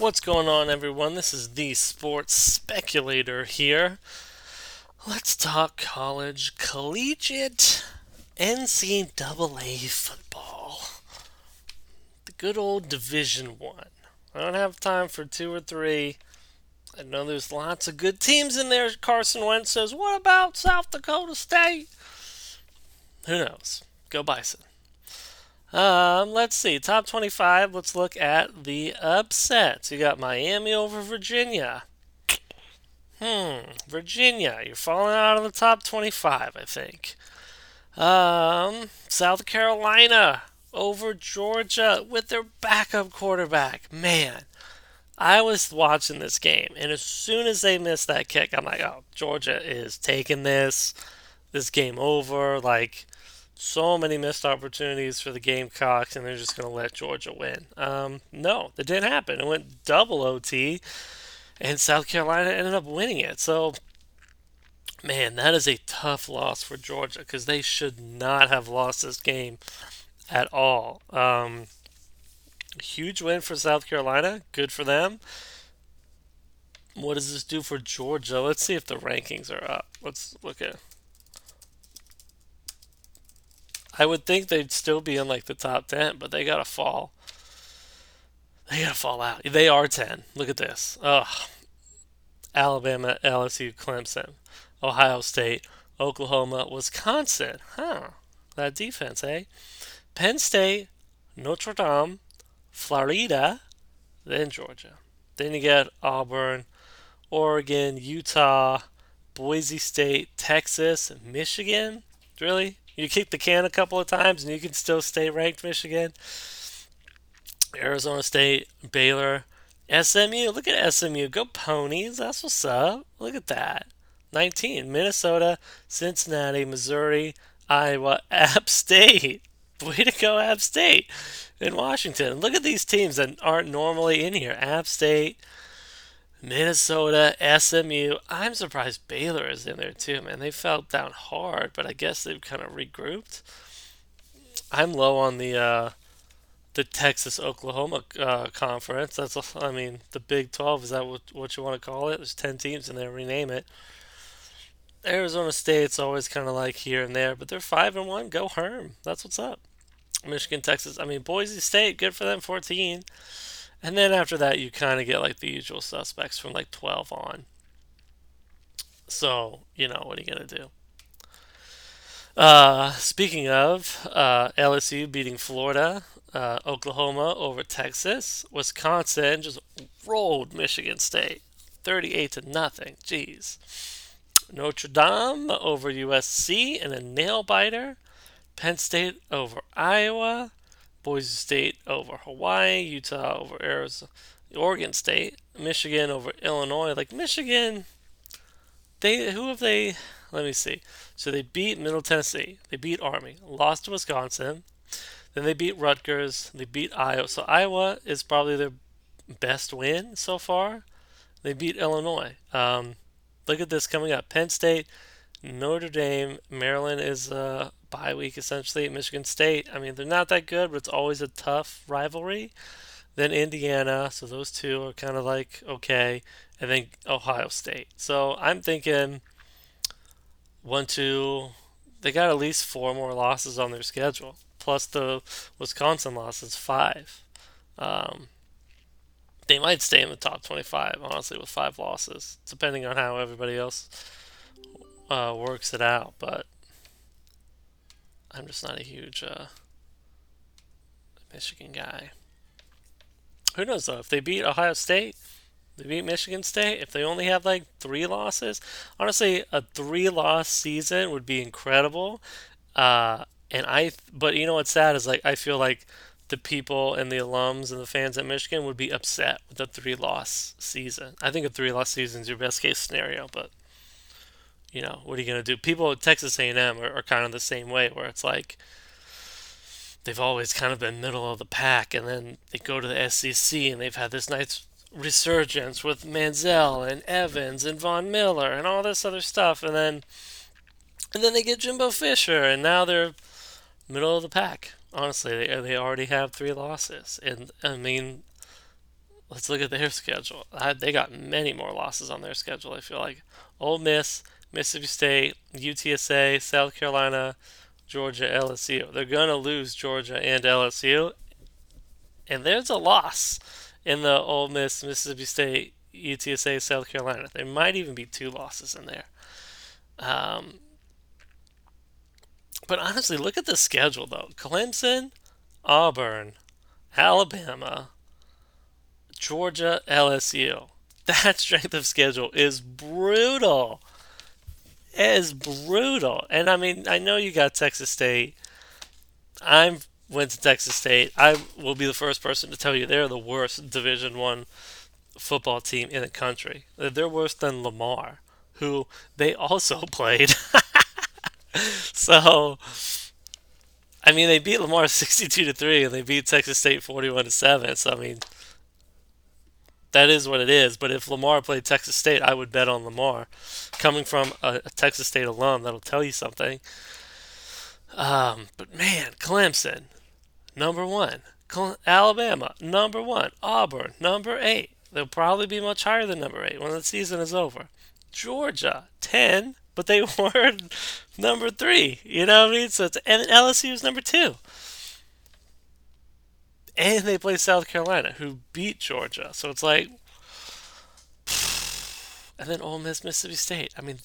What's going on, everyone? This is the Sports Speculator here. Let's talk college, collegiate, NCAA football. The good old Division One. I don't have time for two or three. I know there's lots of good teams in there. Carson Wentz says, "What about South Dakota State?" Who knows? Go Bison. Let's see. Top 25. Let's look at the upsets. You got Miami over Virginia. Virginia, you're falling out of the top 25, I think. South Carolina over Georgia with their backup quarterback. Man, I was watching this game, and as soon as they missed that kick, I'm like, oh, Georgia is taking this. This game over. Like, so many missed opportunities for the Gamecocks, and they're just going to let Georgia win. No, that didn't happen. It went double OT, and South Carolina ended up winning it. So, man, that is a tough loss for Georgia because they should not have lost this game at all. Huge win for South Carolina. Good for them. What does this do for Georgia? Let's see if the rankings are up. Let's look at. I would think they'd still be in like the top 10, but they gotta fall. They gotta fall out. They are 10. Look at this. Ugh. Alabama, LSU, Clemson, Ohio State, Oklahoma, Wisconsin. Huh. That defense, eh? Penn State, Notre Dame, Florida, then Georgia. Then you get Auburn, Oregon, Utah, Boise State, Texas, Michigan. Really? You kick the can a couple of times and you can still stay ranked, Michigan. Arizona State, Baylor, SMU. Look at SMU. Go Ponies. That's what's up. Look at that. 19. Minnesota, Cincinnati, Missouri, Iowa, App State. Way to go, App State. In Washington. Look at these teams that aren't normally in here. App State, Minnesota, SMU. I'm surprised Baylor is in there too, man. They fell down hard, but I guess they've kind of regrouped. I'm low on the Texas Oklahoma conference. I mean, the Big 12. Is that what you want to call it? There's 10 teams in there. Rename it. Arizona State's always kind of like here and there, but they're 5-1. Go Herm. That's what's up. Michigan, Texas. I mean, Boise State. Good for them. 14. And then after that, you kind of get like the usual suspects from like 12 on. So what are you gonna do? Speaking of LSU beating Florida, Oklahoma over Texas, Wisconsin just rolled Michigan State, 38 to nothing. Jeez. Notre Dame over USC in a nail biter. Penn State over Iowa. Boise State over Hawaii. Utah over Arizona. Oregon State. Michigan over Illinois. Like Michigan, who have they? Let me see. So they beat Middle Tennessee. They beat Army. Lost to Wisconsin. Then they beat Rutgers. They beat Iowa. So Iowa is probably their best win so far. They beat Illinois. Look at this coming up. Penn State, Notre Dame, Maryland is a bye week essentially. Michigan State. I mean, they're not that good, but it's always a tough rivalry. Then Indiana. So those two are kind of like okay. And then Ohio State. So I'm thinking one, two. They got at least four more losses on their schedule, plus the Wisconsin losses, five. Um, they might stay in the top 25, honestly, with five losses, depending on how everybody else works it out. But I'm just not a huge Michigan guy. Who knows though? If they beat Ohio State, they beat Michigan State. If they only have like three losses, honestly, a three-loss season would be incredible. But you know what's sad is like I feel like the people and the alums and the fans at Michigan would be upset with a three-loss season. I think a three-loss season is your best case scenario, but what are you gonna do? People at Texas A&M are kind of the same way, where it's like they've always kind of been middle of the pack, and then they go to the SEC and they've had this nice resurgence with Manziel and Evans and Von Miller and all this other stuff, and then they get Jimbo Fisher, and now they're middle of the pack. Honestly, they already have three losses, and I mean let's look at their schedule. They got many more losses on their schedule. I feel like Ole Miss, Mississippi State, UTSA, South Carolina, Georgia, LSU. They're gonna lose Georgia and LSU, and there's a loss in the Ole Miss, Mississippi State, UTSA, South Carolina. There might even be two losses in there. Um, but honestly, look at the schedule though: Clemson, Auburn, Alabama, Georgia, LSU. That strength of schedule is brutal. It is brutal. And I mean, I know you got Texas State. I went to Texas State. I will be the first person to tell you they're the worst Division One football team in the country. They're worse than Lamar, who they also played. So, I mean, they beat Lamar 62-3, and they beat Texas State 41-7. So, I mean, that is what it is. But if Lamar played Texas State, I would bet on Lamar. Coming from a Texas State alum, that'll tell you something. But man, Clemson, number one. Alabama, number one. Auburn, number eight. They'll probably be much higher than number eight when the season is over. Georgia, 10, but they were number three. You know what I mean? So and LSU is number two. And they play South Carolina, who beat Georgia. So it's like, and then Ole Miss, Mississippi State. I mean,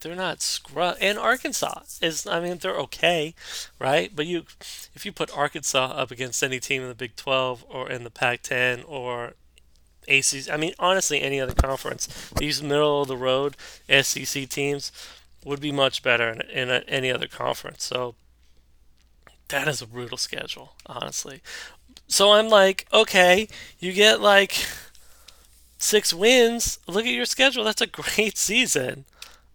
they're not scrub. And Arkansas is, I mean, they're okay, right? But if you put Arkansas up against any team in the Big 12 or in the Pac-10 or ACC, I mean, honestly, any other conference, these middle of the road SEC teams would be much better in any other conference. So that is a brutal schedule, honestly. So I'm like, okay, you get like 6 wins. Look at your schedule. That's a great season.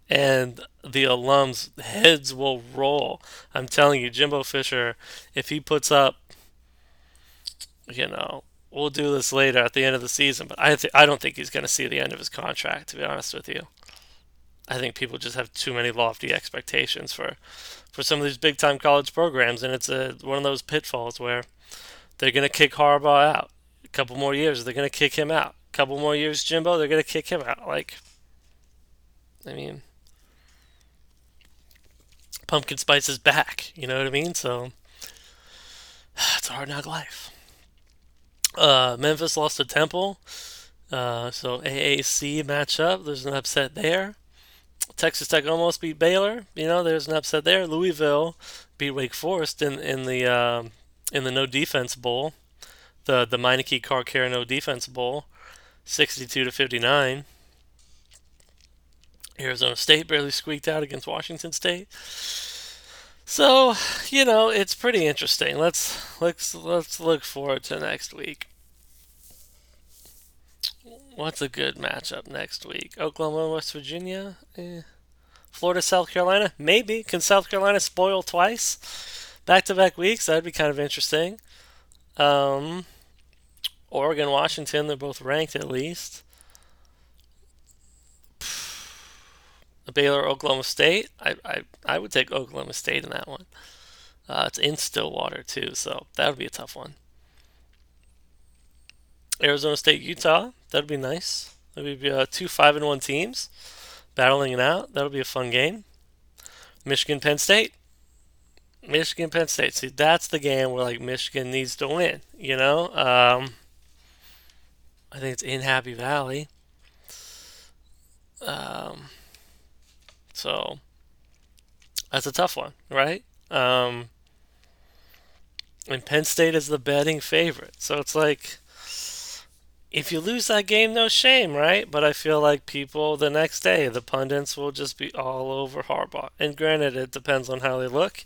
And the alums' heads will roll. I'm telling you, Jimbo Fisher, if he puts up, we'll do this later at the end of the season, but I don't think he's going to see the end of his contract, to be honest with you. I think people just have too many lofty expectations for some of these big time college programs, and it's one of those pitfalls where they're going to kick Harbaugh out. A couple more years, they're going to kick him out. A couple more years, Jimbo, they're going to kick him out. Like, I mean, pumpkin spice is back. You know what I mean? So it's a hard knock life. Memphis lost to Temple, so AAC matchup. There's an upset there. Texas Tech almost beat Baylor. There's an upset there. Louisville beat Wake Forest in the no defense bowl, the Meineke Car Care no defense bowl, 62-59. Arizona State barely squeaked out against Washington State. So, it's pretty interesting. Let's look forward to next week. What's a good matchup next week? Oklahoma, West Virginia? Florida, South Carolina? Maybe. Can South Carolina spoil twice? Back-to-back weeks? That'd be kind of interesting. Um, Oregon, Washington, they're both ranked at least. Baylor, Oklahoma State? I would take Oklahoma State in that one. It's in Stillwater, too, so that would be a tough one. Arizona State, Utah? That'd be nice. That would be two 5-1 teams battling it out. That'll be a fun game. Michigan, Penn State. Michigan, Penn State. See, that's the game where like Michigan needs to win. I think it's in Happy Valley. Um, so that's a tough one, right? And Penn State is the betting favorite. So it's like if you lose that game, no shame, right? But I feel like people the next day, the pundits will just be all over Harbaugh. And granted, it depends on how they look.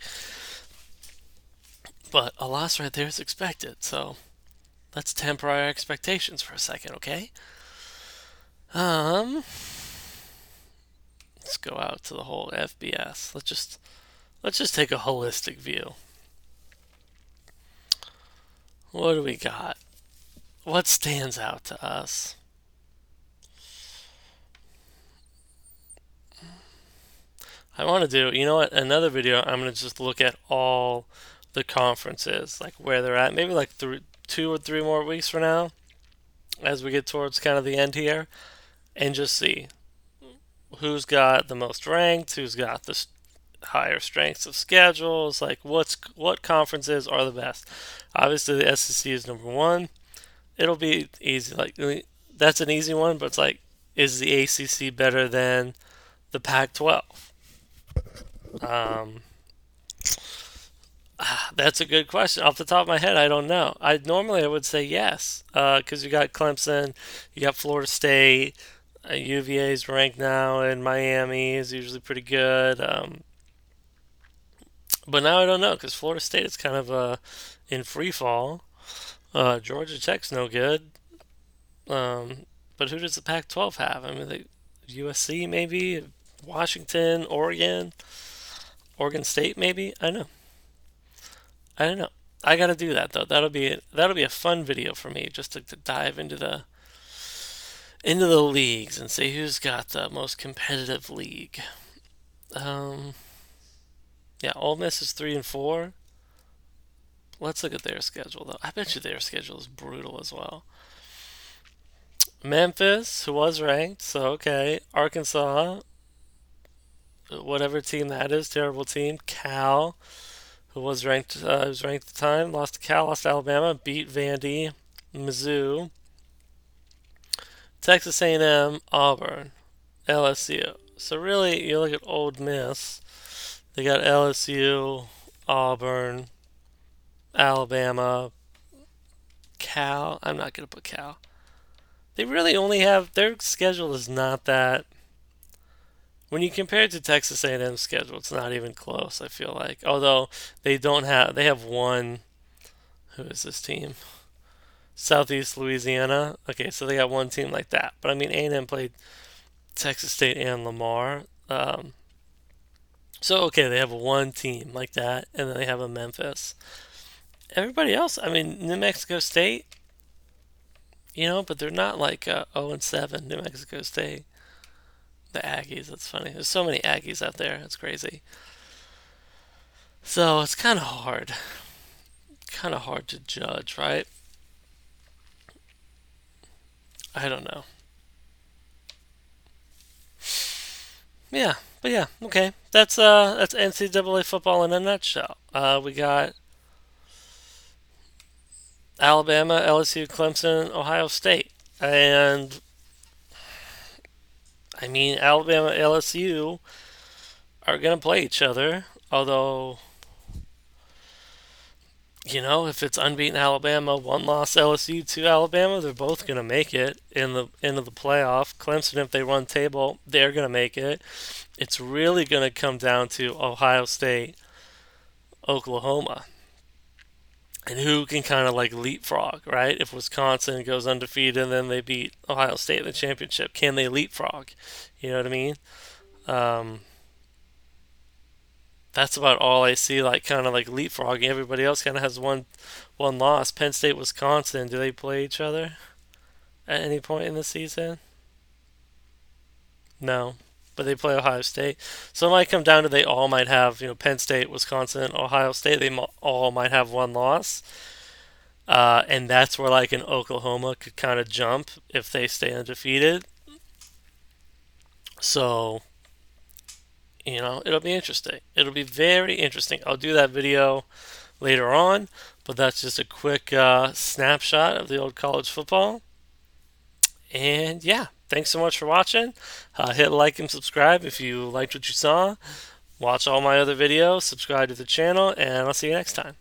But a loss right there is expected. So let's temper our expectations for a second, okay? Um, let's go out to the whole FBS. Let's just take a holistic view. What do we got? What stands out to us? I want to do, you know what, another video. I'm going to just look at all the conferences, like where they're at. Maybe like 2 or 3 more weeks from now. as we get towards kind of the end here, and just see who's got the most ranked, who's got the higher strengths of schedules, like what conferences are the best. Obviously, the SEC is number one. It'll be easy. Like that's an easy one, but it's like, is the ACC better than the Pac-12? Um, that's a good question. Off the top of my head, I don't know. I would say yes, because you got Clemson, you got Florida State, UVA is ranked now, and Miami is usually pretty good. But now I don't know because Florida State is kind of in free fall. Georgia Tech's no good. Um, but who does the Pac-12 have? I mean, USC maybe, Washington, Oregon State maybe. I don't know. I don't know. I gotta do that though. That'll be a fun video for me just to dive into the leagues and see who's got the most competitive league. Um, yeah, Ole Miss is 3-4. Let's look at their schedule though. I bet you their schedule is brutal as well. Memphis, who was ranked, so okay. Arkansas, whatever team that is, terrible team. Cal, who was ranked at the time, lost to Cal, lost to Alabama, beat Vandy, Mizzou, Texas A&M, Auburn, LSU. So really, you look at Old Miss. They got LSU, Auburn, Alabama, Cal. I'm not gonna put Cal. They really only have their schedule is not that. When you compare it to Texas A&M's schedule, it's not even close. I feel like, although they have one. Who is this team? Southeast Louisiana. Okay, so they got one team like that. But I mean, A&M played Texas State and Lamar. So okay, they have one team like that, and then they have a Memphis. Everybody else, I mean, New Mexico State, but they're not like 0-7. New Mexico State, the Aggies. That's funny. There's so many Aggies out there. It's crazy. So it's kind of hard to judge, right? I don't know. Yeah, but yeah, okay. That's NCAA football in a nutshell. We got Alabama, LSU, Clemson, Ohio State, and I mean Alabama, LSU are gonna play each other. Although if it's unbeaten Alabama, one loss LSU to Alabama, they're both gonna make it in the end of the playoff. Clemson, if they run table, they're gonna make it. It's really gonna come down to Ohio State, Oklahoma, and who can kind of like leapfrog, right? If Wisconsin goes undefeated and then they beat Ohio State in the championship, can they leapfrog? You know what I mean? Um, that's about all I see, like kind of like leapfrogging. Everybody else kind of has one loss. Penn State, Wisconsin, do they play each other at any point in the season? No, but they play Ohio State. So it might come down to they all might have, Penn State, Wisconsin, Ohio State. All might have one loss. And that's where like an Oklahoma could kind of jump if they stay undefeated. So, it'll be interesting. It'll be very interesting. I'll do that video later on, but that's just a quick snapshot of the old college football. And yeah, thanks so much for watching. Hit like and subscribe if you liked what you saw. Watch all my other videos, subscribe to the channel, and I'll see you next time.